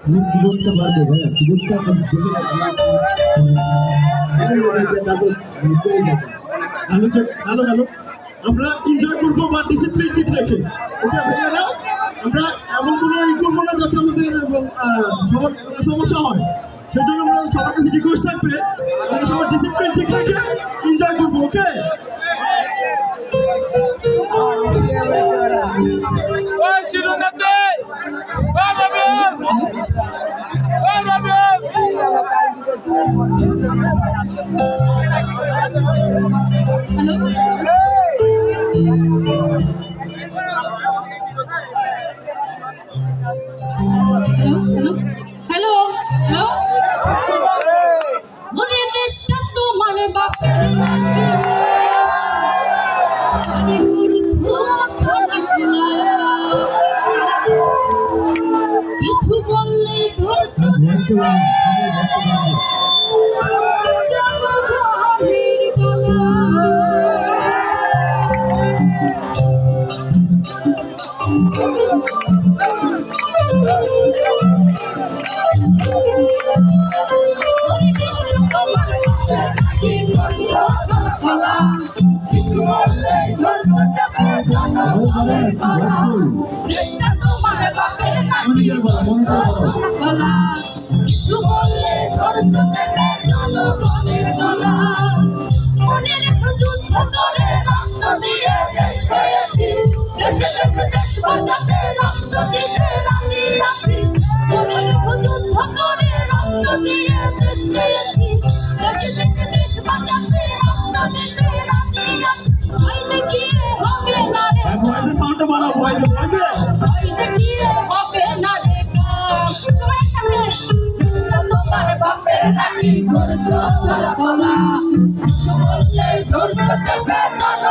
কিবোর্ডটা বাড়বে ভাইয়া, কিবোর্ডটা বসে হ্যালো হ্যালো হ্যালো, আমরা এনজয় করবো বা ডিসিপ্লিন ঠিক রেখে। ওকে ভাইয়ারা, আমরা এমন কোনো ই করবো না যাতে আমাদের সবার সমস্যা হয়। সেজন্য আমরা সবার কাছে রিকোয়েস্ট থাকবে আমরা সবাই ডিসিপ্লিন ঠিক রেখে এনজয় করবো। ওকে হ্যালো হ্যালো, ওরে দেশটা তোমার বাপের নাকি, আরে করছো ছলাফেলা, কিছু বললেই ধৈর্য ধরে জনগণের গলা। কিছু বললে ধৈর্য দেবে জনগণের গলা, দেশটা তোমার বাপের নাকি গলা, কিছু বললে ধৈর্য দেবে জনগণের গলা। মনে রেখো যুদ্ধ করে রক্ত দিয়ে দেশ পেয়েছি, দেশে দেশে দেশ বাঁচাতে রক্ত দিতে রাজি আছি। মনে রেখো যুদ্ধ করে রক্ত দিয়ে দেশ পেয়েছি, দেশে দেশে দেশ বাঁচাতে রক্ত দিতে রাজি আছি। ভয় দেখিয়ে হবে না রে, ভয় দেখিয়ে হবে না রে কাম। সবাই একসাথে, দেশটা তোমার বাপের নাকি করছো ছলাফেলা, কিছু বললে ধৈর্য দেবে জনগণ।